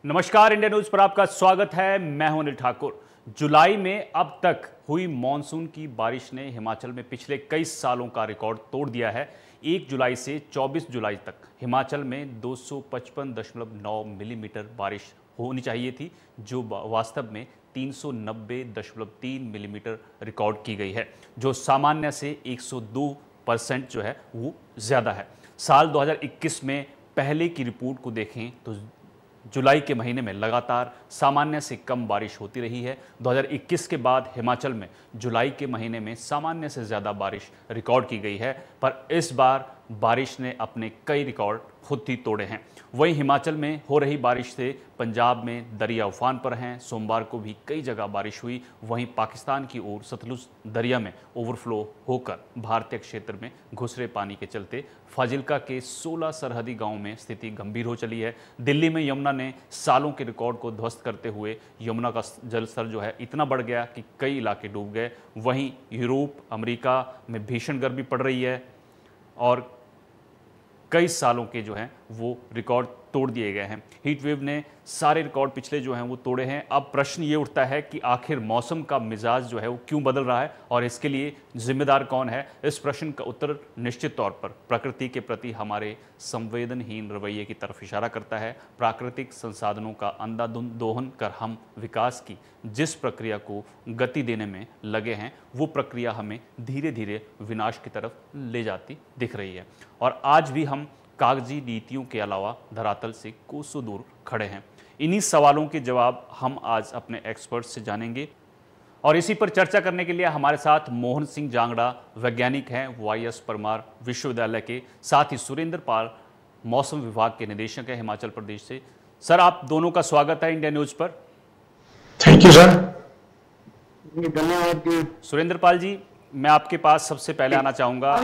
नमस्कार, India news पर आपका स्वागत है। मैं हूं अनिल ठाकुर। जुलाई में अब तक हुई मानसून की बारिश ने हिमाचल में पिछले कई सालों का रिकॉर्ड तोड़ दिया है। 1 जुलाई से 24 जुलाई तक हिमाचल में 255.9 मिलीमीटर बारिश होनी चाहिए थी, जो वास्तव में 390.3 मिलीमीटर रिकॉर्ड की गई है, जो सामान्य से 102% जो है वो ज़्यादा है। साल 2021 में पहले की रिपोर्ट को देखें तो जुलाई के महीने में लगातार सामान्य से कम बारिश होती रही है। 2021 के बाद हिमाचल में जुलाई के महीने में सामान्य से ज़्यादा बारिश रिकॉर्ड की गई है, पर इस बार बारिश ने अपने कई रिकॉर्ड खुद ही तोड़े हैं। वहीं हिमाचल में हो रही बारिश से पंजाब में दरिया उफान पर हैं। सोमवार को भी कई जगह बारिश हुई। वहीं पाकिस्तान की ओर सतलुज दरिया में ओवरफ्लो होकर भारतीय क्षेत्र में घुस रहे पानी के चलते फाजिल्का के 16 सरहदी गांवों में स्थिति गंभीर हो चली है। दिल्ली में यमुना ने सालों के रिकॉर्ड को ध्वस्त करते हुए यमुना का जलस्तर जो है इतना बढ़ गया कि कई इलाके डूब गए। वहीं यूरोप, अमेरिका में भीषण गर्मी पड़ रही है और कई सालों के जो हैं वो रिकॉर्ड तोड़ दिए गए हैं। हीट वेव ने सारे रिकॉर्ड पिछले जो हैं वो तोड़े हैं। अब प्रश्न ये उठता है कि आखिर मौसम का मिजाज जो है वो क्यों बदल रहा है और इसके लिए जिम्मेदार कौन है। इस प्रश्न का उत्तर निश्चित तौर पर प्रकृति के प्रति हमारे संवेदनहीन रवैये की तरफ इशारा करता है। प्राकृतिक संसाधनों का अंधाधुंध कर हम विकास की जिस प्रक्रिया को गति देने में लगे हैं, वो प्रक्रिया हमें धीरे धीरे विनाश की तरफ ले जाती दिख रही है। और आज भी हम कागजी नीतियों के अलावा धरातल से कोसों दूर खड़े हैं। इन्हीं सवालों के जवाब हम आज अपने एक्सपर्ट से जानेंगे और इसी पर चर्चा करने के लिए हमारे साथ मोहन सिंह जांगड़ा वैज्ञानिक हैं, वाईएस परमार विश्वविद्यालय के, साथ ही सुरेंद्र पाल मौसम विभाग के निदेशक हैं हिमाचल प्रदेश से। सर, आप दोनों का स्वागत है इंडिया न्यूज पर। Thank you sir. धन्यवाद जी। सुरेंद्र पाल जी, मैं आपके पास सबसे पहले आना चाहूंगा।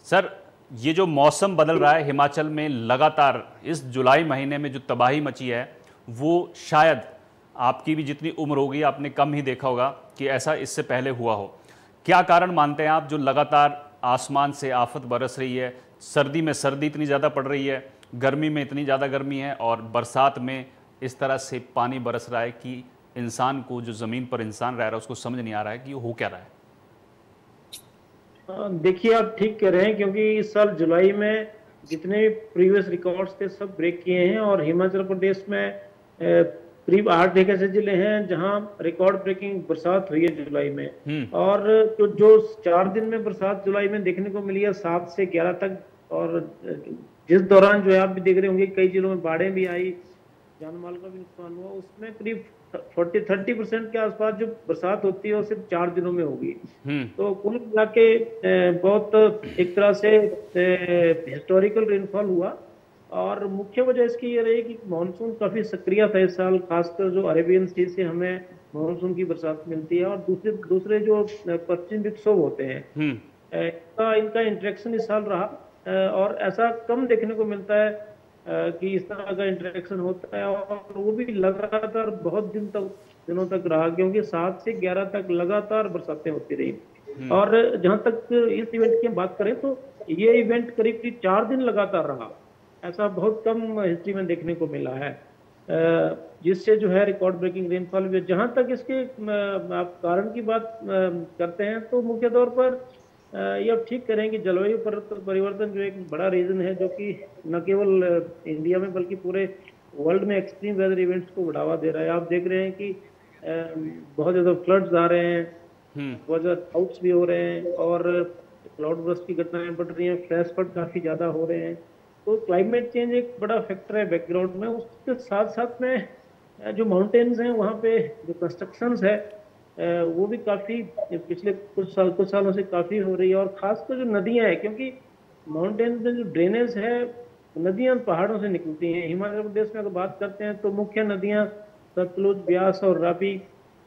सर, ये जो मौसम बदल रहा है हिमाचल में लगातार, इस जुलाई महीने में जो तबाही मची है वो शायद आपकी भी जितनी उम्र होगी आपने कम ही देखा होगा कि ऐसा इससे पहले हुआ हो। क्या कारण मानते हैं आप जो लगातार आसमान से आफत बरस रही है? सर्दी में सर्दी इतनी ज़्यादा पड़ रही है, गर्मी में इतनी ज़्यादा गर्मी है और बरसात में इस तरह से पानी बरस रहा है कि इंसान को, जो ज़मीन पर इंसान रह रहा है, उसको समझ नहीं आ रहा है कि हो क्या रहा है। देखिए, आप ठीक कह रहे हैं क्योंकि इस साल जुलाई में जितने प्रीवियस रिकॉर्ड्स थे सब ब्रेक किए हैं और हिमाचल प्रदेश में करीब 8 एक ऐसे जिले हैं जहां रिकॉर्ड ब्रेकिंग बरसात हुई है जुलाई में। और तो जो 4 दिन में बरसात जुलाई में देखने को मिली है 7 से 11 तक, और जिस दौरान जो है आप भी देख रहे होंगे कई जिलों में बाढ़ें भी आई, जान माल का भी नुकसान हुआ, उसमें करीब 30% के आसपास जो बरसात होती है वो सिर्फ 4 दिनों में होगी। तो कुल मिला के बहुत एक तरह से हिस्टोरिकल रेनफॉल हुआ और मुख्य वजह इसकी ये रही कि मानसून काफी सक्रिय था इस साल, खासकर जो अरेबियन सी से हमें मानसून की बरसात मिलती है और दूसरे जो पश्चिम विक्षोभ होते हैं इनका इंटरेक्शन इस साल रहा और ऐसा कम देखने को मिलता है कि इस तरह का इंटरेक्शन होता है और वो भी लगातार बहुत दिनों तक रहा, क्योंकि 7 से 11 तक लगातार बरसातें होती रही। और जहां तक इस इवेंट की बात करें तो ये इवेंट करीब 4 दिन लगातार रहा, ऐसा बहुत कम हिस्ट्री में देखने को मिला है, जिससे जो है रिकॉर्ड ब्रेकिंग रेनफॉल भी। जहां तक इसके आप कारण की बात करते हैं तो मुख्य तौर पर ये आप ठीक करें कि जलवायु परिवर्तन जो एक बड़ा रीजन है जो कि न केवल इंडिया में बल्कि पूरे वर्ल्ड में एक्सट्रीम वेदर इवेंट्स को बढ़ावा दे रहा है। आप देख रहे हैं कि बहुत ज़्यादा फ्लड्स आ रहे हैं, बहुत ज़्यादा ड्राउट्स भी हो रहे हैं और क्लाउड बर्स्ट की घटनाएं बढ़ रही हैं, फ्लैश फ्लड काफ़ी ज़्यादा हो रहे हैं। तो क्लाइमेट चेंज एक बड़ा फैक्टर है बैकग्राउंड में। उसके साथ साथ में जो माउंटेन्स हैं वहाँ पे जो कंस्ट्रक्शंस है वो भी काफ़ी पिछले कुछ सालों से काफ़ी हो रही है और खासकर जो नदियाँ हैं, क्योंकि माउंटेन्स में जो ड्रेनेज है नदियाँ पहाड़ों से निकलती हैं। हिमाचल प्रदेश में अगर बात करते हैं तो मुख्य नदियाँ सतलुज, ब्यास और रावी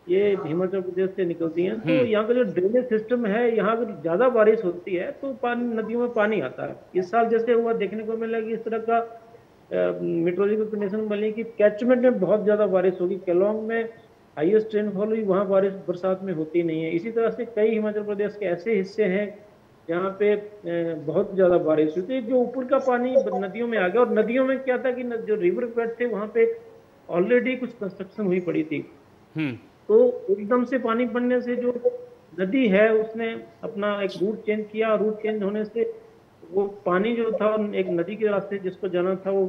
ये हिमाचल प्रदेश से निकलती हैं। तो यहाँ का जो ड्रेनेज सिस्टम है, यहाँ अगर ज़्यादा बारिश होती है तो नदियों में पानी आता है। इस साल जैसे हुआ देखने को मिला कि इस तरह का मेट्रोलॉजिकल कंडीशन बनी कि कैचमेंट में बहुत ज़्यादा बारिश होगी। केलोंग में हाईएस्ट रेनफॉल हुई, वहाँ बारिश बरसात में होती नहीं है। इसी तरह से कई हिमाचल प्रदेश के ऐसे हिस्से हैं जहाँ पे बहुत ज्यादा बारिश हुई थी, जो ऊपर का पानी नदियों में आ गया। और नदियों में क्या था कि जो रिवर बेड थे वहां पे ऑलरेडी कुछ कंस्ट्रक्शन हुई पड़ी थी। हम्म। तो एकदम से पानी बढ़ने से जो नदी है उसने अपना एक रूट चेंज किया। रूट चेंज होने से वो पानी जो था एक नदी के रास्ते जिसको जाना था, वो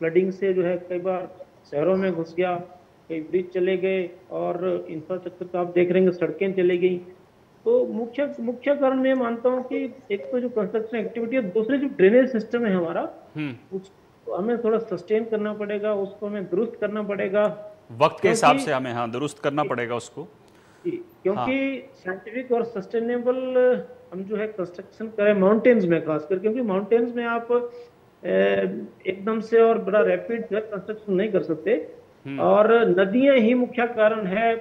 फ्लडिंग से जो है कई बार शहरों में घुस गया, कई ब्रिज चले गए, और इंफ्रास्ट्रक्चर तो आप देख रहे हैं, सड़कें चली गई। तो मुख्य मुख्य कारण मैं मानता हूँ कि एक तो जो कंस्ट्रक्शन एक्टिविटी है, दूसरे जो ड्रेनेज सिस्टम है हमारा, हम्म। उसको हमें थोड़ा सस्टेन करना पड़ेगा, उसको हमें दुरुस्त करना पड़ेगा। वक्त के हिसाब क्योंकि से हमें, हाँ, दुरुस्त करना पड़ेगा उसको। जी, हाँ। क्योंकि साइंटिफिक और सस्टेनेबल हम जो है कंस्ट्रक्शन करें माउंटेन्स में खासकर, क्योंकि माउंटेन्स में आप एकदम से और बड़ा रैपिड कंस्ट्रक्शन नहीं कर सकते। हम्म। और नदियां ही मुख्य कारण है,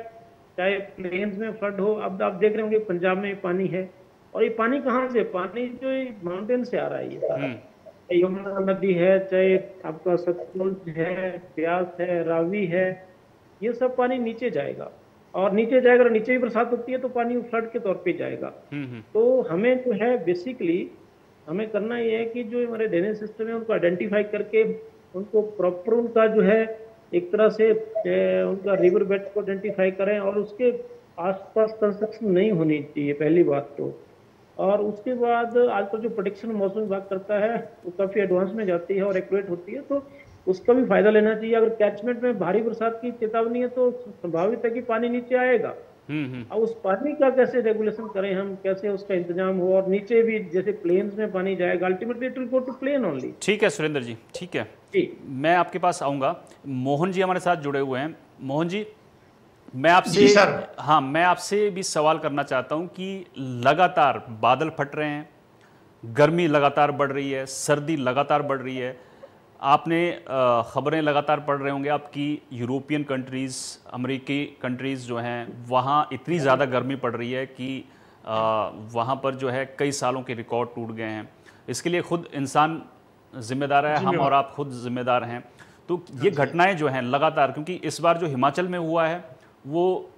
चाहे प्लेन्स में फ्लड हो। अब आप देख रहे होंगे पंजाब में पानी है, और ये पानी कहाँ से? पानी जो माउंटेन से आ रहा है ये सारा। हम्म। यमुना नदी है, चाहे आपका सतलुज है, ब्यास है, रावी है, ये सब पानी नीचे जाएगा। और नीचे जाएगा, और नीचे भी बरसात होती है तो पानी फ्लड के तौर पे जाएगा। हम्म। तो हमें जो है बेसिकली हमें करना ये है कि जो हमारे ड्रेनेज सिस्टम है उनको आइडेंटिफाई करके उनको प्रॉपर उनका जो है एक तरह से उनका रिवर बेड को आइडेंटिफाई करें, और उसके आसपास कंस्ट्रक्शन नहीं होनी चाहिए, पहली बात तो। और उसके बाद आजकल जो प्रोडिक्शन मौसम विभाग करता है वो काफी एडवांस में जाती है और एक्यूरेट होती है, तो उसका भी फायदा लेना चाहिए। अगर कैचमेंट में भारी बरसात की चेतावनी है तो संभावित है कि पानी नीचे आएगा। हम्म। अब उस पानी का कैसे रेगुलेशन करें हम, कैसे उसका इंतजाम हो, और नीचे भी जैसे प्लेन्स में पानी जाएगा, ultimately it will go to plain only. ठीक है सुरेंद्र जी, ठीक है। जी मैं आपके पास आऊँगा। मोहन जी हमारे साथ जुड़े हुए हैं। मोहन जी, मैं जी आपसे, सर। हाँ, मैं आपसे भी सवाल करना चाहता हूँ कि लगातार बादल फट रहे हैं, गर्मी लगातार बढ़ रही है, सर्दी लगातार बढ़ रही है। आपने ख़बरें लगातार पढ़ रहे होंगे आप कि यूरोपियन कंट्रीज़, अमेरिकी कंट्रीज़ जो हैं वहाँ इतनी ज़्यादा गर्मी पड़ रही है कि वहाँ पर जो है कई सालों के रिकॉर्ड टूट गए हैं। इसके लिए खुद इंसान जिम्मेदार है, हम और आप खुद जिम्मेदार हैं। तो ये घटनाएं जो हैं लगातार, क्योंकि इस बार जो हिमाचल में हुआ है वो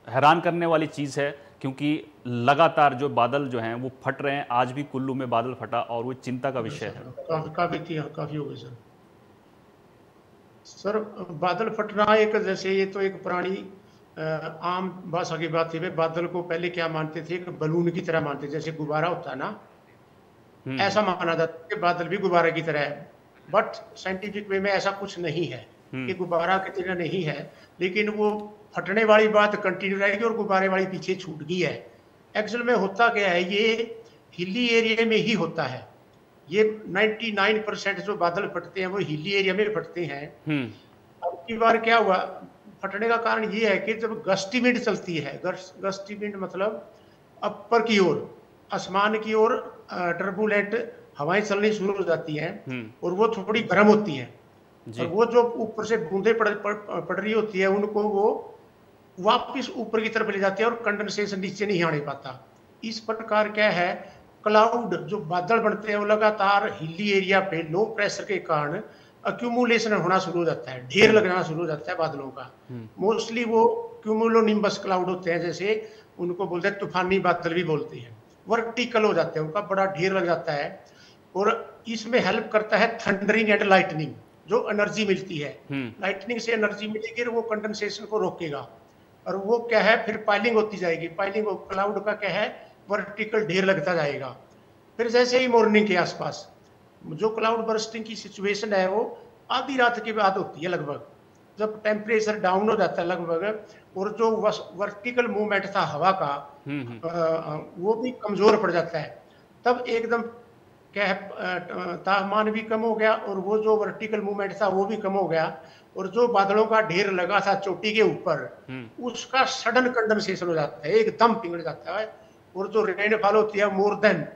हैरान करने वाली चीज़ है, क्योंकि लगातार जो बादल जो हैं वो फट रहे हैं। आज भी कुल्लू में बादल फटा और वो चिंता का विषय है। काफी हो गई सर। सर, बादल फटना एक, जैसे ये तो एक पुरानी आम भाषा की बात थी। बादल को पहले क्या मानते थे? एक बलून की तरह मानते थे, जैसे गुब्बारा होता है ना, ऐसा माना जाता है कि बादल भी गुब्बारे की तरह है। बट साइंटिफिक वे में ऐसा कुछ नहीं है कि गुब्बारा की तरह नहीं है, लेकिन वो फटने वाली बात कंटिन्यू रहेगी और गुब्बारे वाली पीछे छूट गई है। एक्चुअल में होता क्या है, ये हिली एरिया में ही होता है। ये 99% जो बादल फटते हैं वो हिली एरिया में फटते हैं। अब की बार क्या हुआ, फटने का कारण ये है कि जब गस्टी विंड चलती है, गस्टी विंड मतलब अपर की ओर, आसमान की ओर टर्बुलेंट हवाएं चलनी शुरू हो जाती हैं और वो थोड़ी गर्म होती हैं, और वो जो ऊपर से बूंदे पड़ रही होती है उनको वो वापस ऊपर की तरफ ले जाती है और कंडेंसेशन नीचे नहीं आने पाता। इस प्रकार क्या है, क्लाउड जो बादल बनते हैं वो लगातार हिली एरिया पे लो प्रेशर के कारण अक्यूमुलेशन होना शुरू हो जाता है, ढेर लगना शुरू हो जाता है बादलों का। मोस्टली वो क्यूमुलोनिम्बस क्लाउड होते हैं, जैसे उनको बोलते हैं तूफानी बादल भी बोलते हैं। वर्टिकल हो जाते हैं, उनका बड़ा ढेर लग जाता है। और इसमें हेल्प करता है थंडरिंग एंड लाइटनिंग, जो एनर्जी मिलती है। लाइटनिंग से एनर्जी मिलेगी और वो कंडेंसेशन को रोकेगा, और वो क्या है फिर पाइलिंग होती जाएगी। पाइलिंग क्लाउड का क्या है, वर्टिकल ढेर लगता जाएगा। फिर जैसे ही मॉर्निंग के आसपास जो क्लाउड बर्स्टिंग की सिचुएशन है वो आधी रात के बाद होती है लगभग, जब टेम्परेचर डाउन हो जाता है लगभग, और जो वर्टिकल मूवमेंट था हवा का वो भी कमजोर पड़ जाता है। तब एकदम क्या है, तापमान भी कम हो गया और वो जो वर्टिकल मूवमेंट था वो भी कम हो गया, और जो बादलों का ढेर लगा था चोटी के ऊपर उसका सडन कंडेंसेशन हो जाता है, एकदम पिघल जाता है। और जो रेनफॉल होती है मोर देन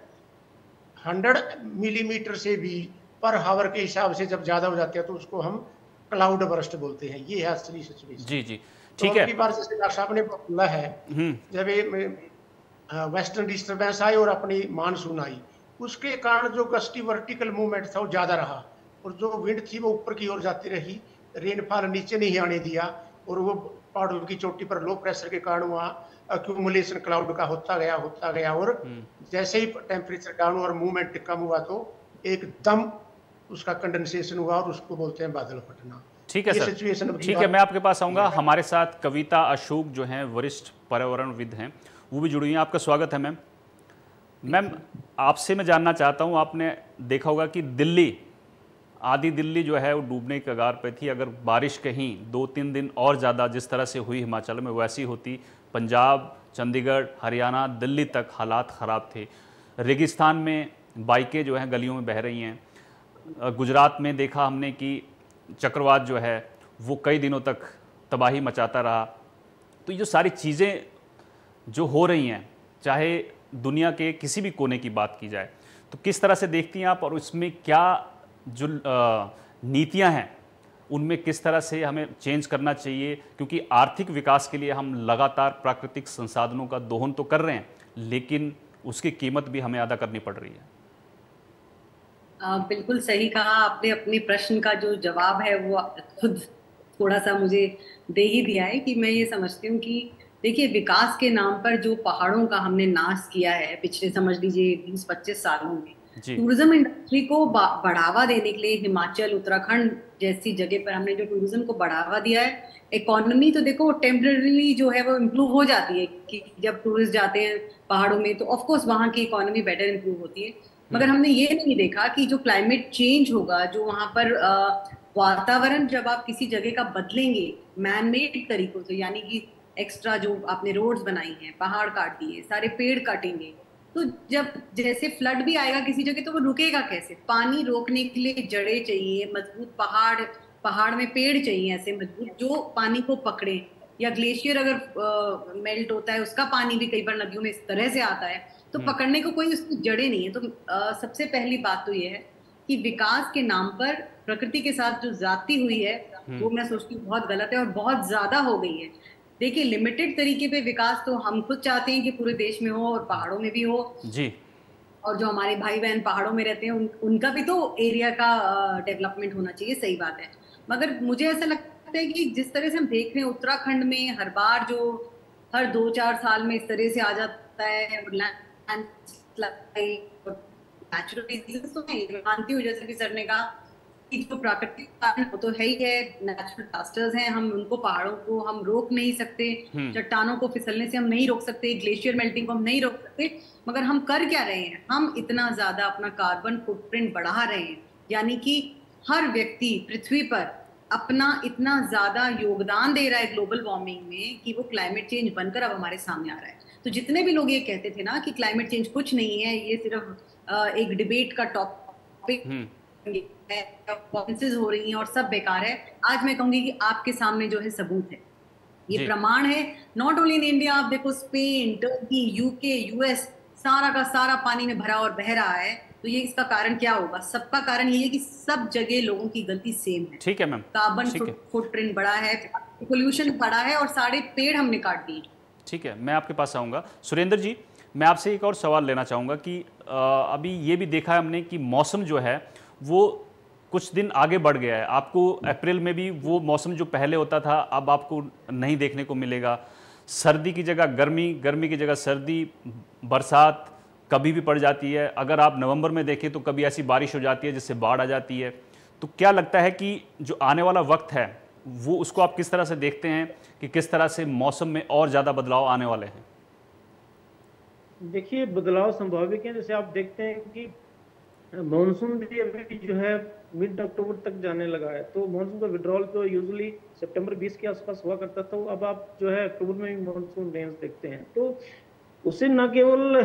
100 मिलीमीटर से भी पर हावर के हिसाब से जब ज्यादा हो जाते हैं तो उसको हम क्लाउड बर्स्ट बोलते हैं। ये है असली सिचुएशन। जी जी, ठीक है। तो बार जैसे डॉक्टर साहब ने बोला है, जब ये वेस्टर्न डिस्टर्बेंस आई और अपनी मानसून आई, उसके कारण जो गस्टी वर्टिकल मूवमेंट था वो ज्यादा रहा, और जो विंड थी वो ऊपर की ओर जाती रही, रेनफॉल नीचे नहीं आने दिया, और वो पहाड़ों की चोटी पर लो प्रेशर के कारण वहाँ अक्यूमुलेशन क्लाउड का होता गया और जैसे ही टेम्परेचर डाउन और मूवमेंट कम हुआ तो एकदम उसका कंडेंसेशन हुआ और उसको बोलते हैं बादल फटना। ठीक है ये सर, सिचुएशन ठीक है, मैं आपके पास आऊँगा। हमारे साथ कविता अशोक जो हैं वरिष्ठ पर्यावरणविद हैं, वो भी जुड़ी हुई हैं। आपका स्वागत है मैम। मैम, आपसे मैं जानना चाहता हूँ, आपने देखा होगा कि दिल्ली, आधी दिल्ली जो है वो डूबने के कगार पे थी। अगर बारिश कहीं 2-3 दिन और ज़्यादा जिस तरह से हुई हिमाचल में वैसी होती, पंजाब, चंडीगढ़, हरियाणा, दिल्ली तक हालात ख़राब थे। रेगिस्तान में बाइकें जो हैं गलियों में बह रही हैं। गुजरात में देखा हमने कि चक्रवात जो है वो कई दिनों तक तबाही मचाता रहा। तो ये जो सारी चीज़ें जो हो रही हैं, चाहे दुनिया के किसी भी कोने की बात की जाए, तो किस तरह से देखती हैं आप, और इसमें क्या जो नीतियां हैं उनमें किस तरह से हमें चेंज करना चाहिए? क्योंकि आर्थिक विकास के लिए हम लगातार प्राकृतिक संसाधनों का दोहन तो कर रहे हैं, लेकिन उसकी कीमत भी हमें अदा करनी पड़ रही है। बिल्कुल सही कहा आपने। अपने प्रश्न का जो जवाब है वो खुद थोड़ा सा मुझे दे ही दिया है कि मैं ये समझती हूँ कि देखिए, विकास के नाम पर जो पहाड़ों का हमने नाश किया है पिछले समझ लीजिए 20-25 सालों में, टूरिज्म इंडस्ट्री को बढ़ावा देने के लिए हिमाचल, उत्तराखंड जैसी जगह पर हमने जो टूरिज्म को बढ़ावा दिया है, इकोनॉमी तो देखो टेम्पररी जो है वो इम्प्रूव हो जाती है कि जब टूरिस्ट जाते हैं पहाड़ों में तो ऑफकोर्स वहाँ की इकोनॉमी बेटर इम्प्रूव होती है। मगर हमने ये नहीं देखा कि जो क्लाइमेट चेंज होगा, जो वहां पर वातावरण जब आप किसी जगह का बदलेंगे मैन मेड तरीकों से, यानी कि एक्स्ट्रा जो आपने रोड्स बनाई हैं, पहाड़ काट दिए, सारे पेड़ काटेंगे, तो जब जैसे फ्लड भी आएगा किसी जगह तो वो रुकेगा कैसे? पानी रोकने के लिए जड़ें चाहिए, मजबूत पहाड़ में पेड़ चाहिए ऐसे मजबूत जो पानी को पकड़े। या ग्लेशियर अगर मेल्ट होता है उसका पानी भी कई बार नदियों में इस तरह से आता है तो पकड़ने को कोई उसकी जड़ें नहीं है। तो सबसे पहली बात तो ये है कि विकास के नाम पर प्रकृति के साथ जो ज्यादती हुई है वो मैं सोचती हूँ बहुत गलत है और बहुत ज्यादा हो गई है। देखिए, लिमिटेड तरीके पे विकास तो हम खुद चाहते हैं कि पूरे देश में हो और पहाड़ों में भी हो जी, और जो हमारे भाई बहन पहाड़ों में रहते हैं उनका भी तो एरिया का डेवलपमेंट होना चाहिए, सही बात है। मगर मुझे ऐसा लगता है कि जिस तरह से हम देख रहे हैं उत्तराखंड में हर बार जो हर 2-4 साल में इस तरह से आ जाता है नेचुरल डिजीजेस, तो मैं मानती हूँ जैसे कि सर ने कहा कि जो प्राकृतिक कारण वो तो है ही है, नेचुरल डिजास्टर्स हैं, हम उनको पहाड़ों को हम रोक नहीं सकते, चट्टानों को फिसलने से हम नहीं रोक सकते, ग्लेशियर मेल्टिंग को हम नहीं रोक सकते। मगर हम कर क्या रहे हैं? हम इतना ज्यादा अपना कार्बन फुटप्रिंट बढ़ा रहे हैं, यानी कि हर व्यक्ति पृथ्वी पर अपना इतना ज्यादा योगदान दे रहा है ग्लोबल वार्मिंग में कि वो क्लाइमेट चेंज बनकर अब हमारे सामने आ रहा है। तो जितने भी लोग ये कहते थे ना कि क्लाइमेट चेंज कुछ नहीं है, ये सिर्फ एक डिबेट का टॉपिक हो रही हैं और सब बेकार है, आज मैं कहूंगी कि आपके सामने जो है सबूत है, ये प्रमाण है। नॉट ओनली इन इंडिया, आप देखो स्पेन, टर्की, यूके, यूएस, सारा का सारा पानी में भरा और बह रहा है। तो ये इसका कारण क्या होगा? सबका कारण ये है कि सब जगह लोगों की गलती सेम है। ठीक है मैम, कार्बन फुटप्रिंट बड़ा है, पोल्यूशन बढ़ा है और सारे पेड़ हमने काट दिए। ठीक है, मैं आपके पास आऊँगा। सुरेंद्र जी, मैं आपसे एक और सवाल लेना चाहूँगा कि अभी ये भी देखा है हमने कि मौसम जो है वो कुछ दिन आगे बढ़ गया है। आपको अप्रैल में भी वो मौसम जो पहले होता था अब आपको नहीं देखने को मिलेगा। सर्दी की जगह गर्मी, गर्मी की जगह सर्दी, बरसात कभी भी पड़ जाती है। अगर आप नवंबर में देखें तो कभी ऐसी बारिश हो जाती है जिससे बाढ़ आ जाती है। तो क्या लगता है कि जो आने वाला वक्त है वो उसको आप किस तरह से देखते हैं कि किस तरह से मौसम में और ज़्यादा बदलाव आने वाले हैं? देखिए, बदलाव संभाविक है। जैसे आप देखते हैं कि मानसून भी अभी जो है मिड अक्टूबर तक जाने लगा है, तो मानसून का विड्रॉल तो यूजुअली सितंबर 20 के आसपास हुआ करता था। अब आप जो है अक्टूबर में भी मानसून रेंज देखते हैं, तो उससे न केवल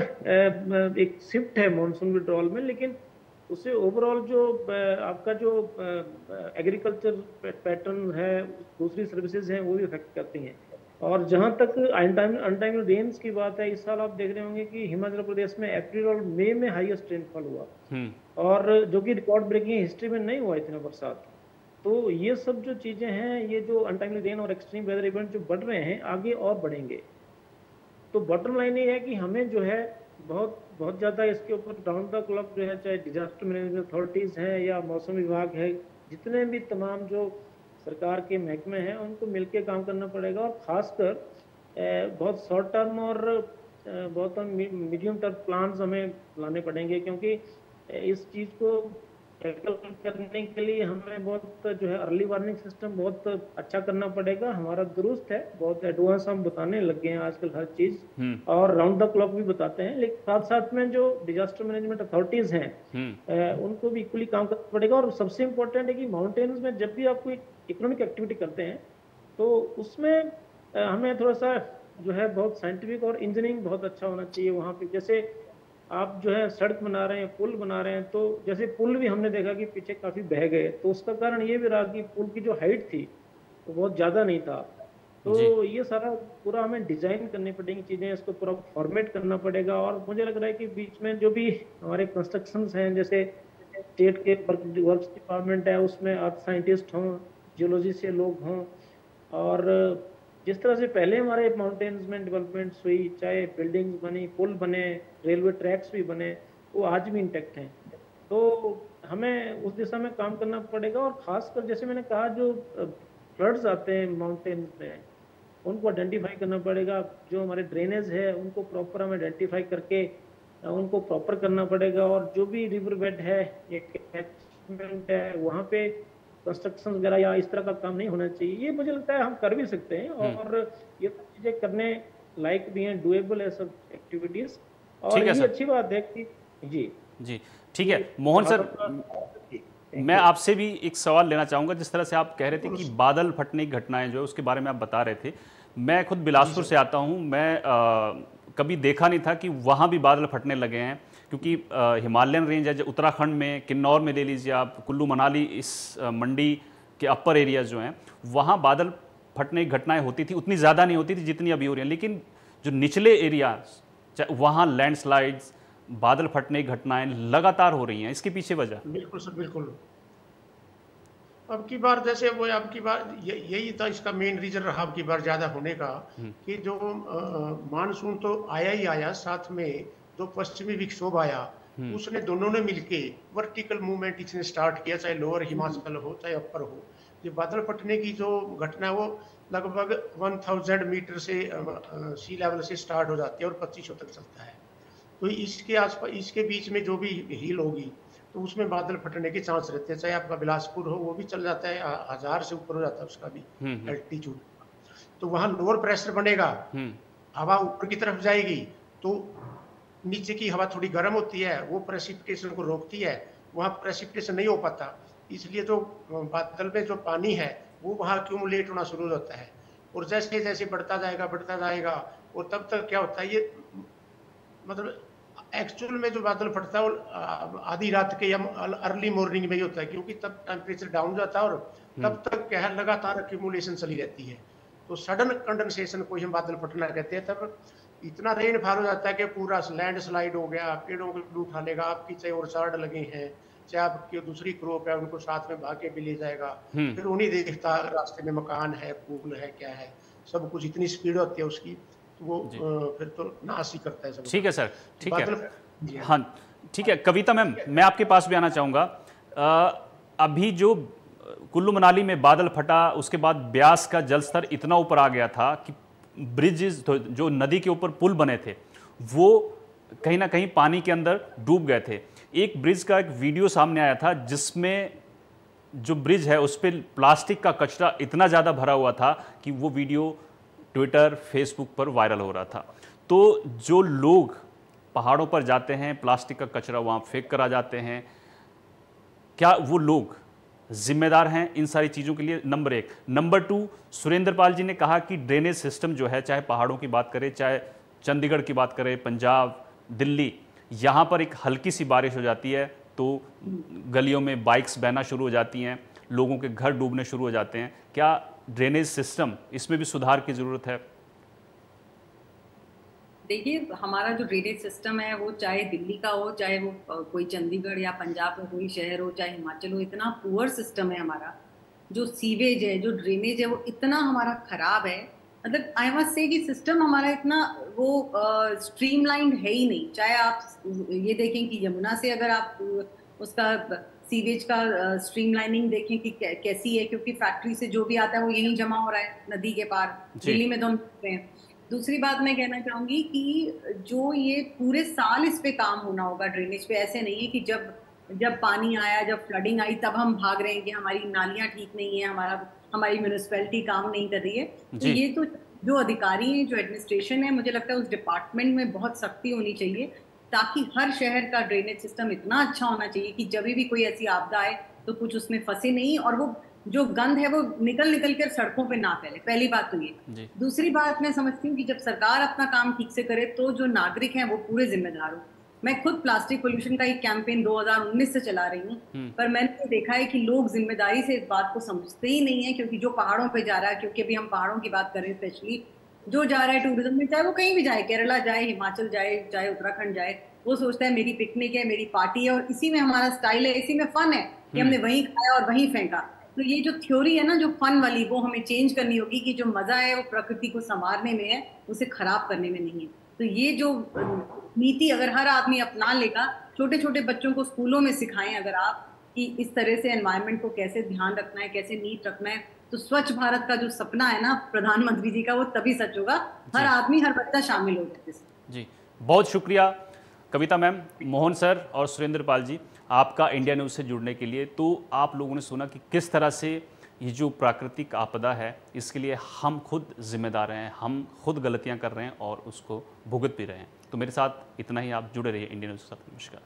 एक शिफ्ट है मानसून विड्रॉल में, लेकिन उससे ओवरऑल जो आपका जो एग्रीकल्चर पैटर्न है, दूसरी सर्विसेज हैं, वो भी इफेक्ट करती हैं। और जहां तक अनटाइमली रेन्स की बात है, इस साल आप देख रहे होंगे कि हिमाचल प्रदेश में अप्रैल और मई में हाईएस्ट रेनफॉल हुआ और जो कि रिकॉर्ड ब्रेकिंग हिस्ट्री में नहीं हुआ इतना बरसात। तो ये सब जो चीजें हैं, ये जो अनटाइमली रेन और एक्सट्रीम वेदर इवेंट जो बढ़ रहे हैं, आगे और बढ़ेंगे। तो बॉटम लाइन ये है कि हमें जो है बहुत ज़्यादा इसके ऊपर राउंड द क्लॉक जो है, चाहे डिजास्टर मैनेजमेंट अथॉरिटीज़ हैं या मौसम विभाग है, जितने भी तमाम जो सरकार के महकमे हैं उनको मिलके काम करना पड़ेगा, और खासकर बहुत शॉर्ट टर्म और बहुत मीडियम टर्म प्लान्स हमें लाने पड़ेंगे, क्योंकि इस चीज़ को टैकल करने के लिए हमें बहुत जो है अर्ली वार्निंग सिस्टम बहुत अच्छा करना पड़ेगा। हमारा दुरुस्त है, बहुत एडवांस हम बताने लग गए हैं आजकल हर चीज़, और राउंड द क्लॉक भी बताते हैं, लेकिन साथ साथ में जो डिजास्टर मैनेजमेंट अथॉरिटीज हैं उनको भी इक्वली काम करना पड़ेगा। और सबसे इम्पोर्टेंट है कि माउंटेन्स में जब भी आप कोई इकोनॉमिक एक्टिविटी करते हैं तो उसमें हमें थोड़ा सा जो है बहुत साइंटिफिक और इंजीनियरिंग बहुत अच्छा होना चाहिए वहाँ पे। जैसे आप जो है सड़क बना रहे हैं, पुल बना रहे हैं, तो जैसे पुल भी हमने देखा कि पीछे काफी बह गए, तो उसका कारण ये भी रहा कि पुल की जो हाइट थी वो बहुत ज्यादा नहीं था। तो ये सारा पूरा हमें डिजाइन करनी पड़ेंगी चीजें, इसको पूरा फॉर्मेट करना पड़ेगा। और मुझे लग रहा है कि बीच में जो भी हमारे कंस्ट्रक्शंस हैं, जैसे स्टेट के वर्क्स डिपार्टमेंट है, उसमें अर्थ साइंटिस्ट हों, जियोलॉजी से लोग हों, और जिस तरह से पहले हमारे माउंटेन्स में डेवलपमेंट्स हुई, चाहे बिल्डिंग्स बनी, पुल बने, रेलवे ट्रैक्स भी बने, वो आज भी इंटैक्ट हैं। तो हमें उस दिशा में काम करना पड़ेगा। और खासकर जैसे मैंने कहा, जो फ्लड्स आते हैं माउंटेन्स में उनको आइडेंटिफाई करना पड़ेगा। जो हमारे ड्रेनेज है उनको प्रॉपर हमें आइडेंटिफाई करके उनको प्रॉपर करना पड़ेगा। और जो भी रिवर बेड है, एक कैचमेंट है, वहाँ पे कंस्ट्रक्शन वगैरह या इस तरह का काम नहीं होना चाहिए। ये मुझे लगता है हम कर भी सकते हैं, और ये सब चीजें करने लायक भी हैं, डुएबल है सब एक्टिविटीज। और ये अच्छी बात है कि जी ठीक है मोहन सर, मैं आपसे भी एक सवाल लेना चाहूँगा। जिस तरह से आप कह रहे थे कि बादल फटने की घटनाएं जो है उसके बारे में आप बता रहे थे, मैं खुद बिलासपुर से आता हूँ, मैं कभी देखा नहीं था कि वहाँ भी बादल फटने लगे हैं, क्योंकि हिमालयन रेंज है जो उत्तराखंड में, किन्नौर में ले लीजिए आप, कुल्लू मनाली, इस मंडी के अपर एरियाज जो हैं वहाँ बादल फटने की घटनाएं होती थी, उतनी ज़्यादा नहीं होती थी जितनी अभी हो रही हैं। लेकिन जो निचले एरियाज वहाँ लैंडस्लाइड्स, बादल फटने की घटनाएं लगातार हो रही हैं, इसके पीछे वजह? बिल्कुल सर, बिल्कुल। अब की बार जैसे वो अब की बार यही था, इसका मेन रीजन रहा अब की बार ज्यादा होने का, कि जो मानसून तो आया ही आया, साथ में जो पश्चिमी विक्षोभ आया उसने, दोनों ने मिलके वर्टिकल मूवमेंट इसने स्टार्ट किया, चाहे लोअर हिमाचल हो चाहे अपर हो। ये बादल फटने की जो घटना है वो लगभग 1000 मीटर से सी लेवल से स्टार्ट हो जाती है और 2500 तक चलता है। तो इसके आसपास, इसके बीच में जो भी हिल होगी तो उसमें बादल फटने के चांस रहते हैं। चाहे आपका बिलासपुर हो, वो भी चल जाता है, 1000 से ऊपर हो जाता है उसका भी एल्टीट्यूड। तो वहाँ लोअर प्रेशर बनेगा, हवा ऊपर की तरफ जाएगी, तो नीचे की हवा थोड़ी गर्म होती है, वो प्रेसिपिटेशन को रोकती है, वहाँ प्रेसिपिटेशन नहीं हो पाता, इसलिए जो बादल में जो पानी है वो वहाँ एक्यूमुलेट होना शुरू हो जाता है। और जैसे जैसे बढ़ता जाएगा, और तब तक क्या होता है, ये मतलब एक्चुअल में जो बादल फटता है वो आधी रात के या अर्ली मॉर्निंग में ही होता है, क्योंकि तब टेम्परेचर डाउन जाता है और तब तक क्या है, लगातार एक्यूमुलेशन चली रहती है। तो सडन कंडेंसेशन को हम बादल फटना कहते हैं। तब इतना रेनफॉल हो जाता है कि पूरा लैंड स्लाइड हो गया, पेड़ों को उठा लेगा, आपकी चाहे ऑर्चार्ड लगे हैं, चाहे आपकी दूसरी क्रॉप है, उनको साथ में भाग के भी ले जाएगा। फिर उन्हीं देखता रास्ते में मकान है, पुल है, क्या है, सब कुछ इतनी स्पीड होती है उसकी, तो वो फिर तो नाश ही करता है सब। ठीक है सर, ठीक है। हाँ ठीक है, कविता मैम, मैं आपके पास भी आना चाहूँगा। अभी जो कुल्लू मनाली में बादल फटा, उसके बाद ब्यास का जल स्तर इतना ऊपर आ गया था कि ब्रिजेस, जो नदी के ऊपर पुल बने थे, वो कहीं ना कहीं पानी के अंदर डूब गए थे। एक ब्रिज का एक वीडियो सामने आया था जिसमें जो ब्रिज है उस पर प्लास्टिक का कचरा इतना ज़्यादा भरा हुआ था कि वो वीडियो ट्विटर, फेसबुक पर वायरल हो रहा था। तो जो लोग पहाड़ों पर जाते हैं, प्लास्टिक का कचरा वहाँ फेंक कर आ जाते हैं, क्या वो लोग जिम्मेदार हैं इन सारी चीज़ों के लिए? नंबर 1। नंबर 2, सुरेंद्र पाल जी ने कहा कि ड्रेनेज सिस्टम जो है, चाहे पहाड़ों की बात करें, चाहे चंडीगढ़ की बात करें, पंजाब, दिल्ली, यहाँ पर एक हल्की सी बारिश हो जाती है तो गलियों में बाइक्स बहना शुरू हो जाती हैं, लोगों के घर डूबने शुरू हो जाते हैं। क्या ड्रेनेज सिस्टम, इसमें भी सुधार की ज़रूरत है? देखिए, हमारा जो ड्रेनेज सिस्टम है वो चाहे दिल्ली का हो, चाहे वो कोई चंडीगढ़ या पंजाब का कोई शहर हो, चाहे हिमाचल हो, इतना पुअर सिस्टम है हमारा। जो सीवेज है, जो ड्रेनेज है, वो इतना हमारा खराब है। मतलब आई मस्ट से कि सिस्टम हमारा इतना वो स्ट्रीमलाइंड है ही नहीं। चाहे आप ये देखें कि यमुना से अगर आप उसका सीवेज का स्ट्रीमलाइनिंग देखें कि कैसी है, क्योंकि फैक्ट्री से जो भी आता है वो यहीं जमा हो रहा है नदी के पार। दिल्ली में तो हम देख रहे हैं। दूसरी बात मैं कहना चाहूंगी कि जो ये पूरे साल इस पे काम होना होगा ड्रेनेज पे, ऐसे नहीं है कि जब पानी आया, जब फ्लडिंग आई तब हम भाग रहे हैं कि हमारी नालियां ठीक नहीं है, हमारी म्यूनिसिपैलिटी काम नहीं कर रही है। तो ये तो जो अधिकारी हैं, जो एडमिनिस्ट्रेशन है, मुझे लगता है उस डिपार्टमेंट में बहुत सख्ती होनी चाहिए, ताकि हर शहर का ड्रेनेज सिस्टम इतना अच्छा होना चाहिए कि जब भी कोई ऐसी आपदा आए तो कुछ उसमें फंसे नहीं, और वो जो गंद है वो निकल कर सड़कों पे ना फैले। पहली बात तो ये। दूसरी बात मैं समझती हूँ कि जब सरकार अपना काम ठीक से करे तो जो नागरिक हैं वो पूरे जिम्मेदार हो। मैं खुद प्लास्टिक पोल्यूशन का एक कैंपेन 2019 से चला रही हूँ, पर मैंने देखा है कि लोग जिम्मेदारी से इस बात को समझते ही नहीं है, क्योंकि जो पहाड़ों पे जा रहा है, क्योंकि अभी हम पहाड़ों की बात करें स्पेशली, जो जा रहा है टूरिज्म में, चाहे वो कहीं भी जाए, केरला जाए, हिमाचल जाए, चाहे उत्तराखंड जाए, वो सोचता है मेरी पिकनिक है, मेरी पार्टी है, और इसी में हमारा स्टाइल है, इसी में फन है कि हमने वहीं खाया और वहीं फेंका। तो ये जो थ्योरी है ना, जो फन वाली, वो हमें चेंज करनी होगी कि जो मजा है वो प्रकृति को संवारने में है, उसे खराब करने में नहीं है। तो ये जो नीति अगर हर आदमी अपना लेगा, छोटे छोटे बच्चों को स्कूलों में सिखाएं अगर आप कि इस तरह से एनवायरनमेंट को कैसे ध्यान रखना है, कैसे नीट रखना है, तो स्वच्छ भारत का जो सपना है ना प्रधानमंत्री जी का, वो तभी सच होगा, हर आदमी, हर बच्चा शामिल हो जाए। जी, बहुत शुक्रिया कविता मैम, मोहन सर और सुरेंद्र पाल जी, आपका इंडिया न्यूज़ से जुड़ने के लिए। तो आप लोगों ने सुना कि किस तरह से ये जो प्राकृतिक आपदा है, इसके लिए हम खुद जिम्मेदार हैं, हम खुद गलतियां कर रहे हैं और उसको भुगत भी रहे हैं। तो मेरे साथ इतना ही, आप जुड़े रहिए इंडिया न्यूज़ के साथ। नमस्कार।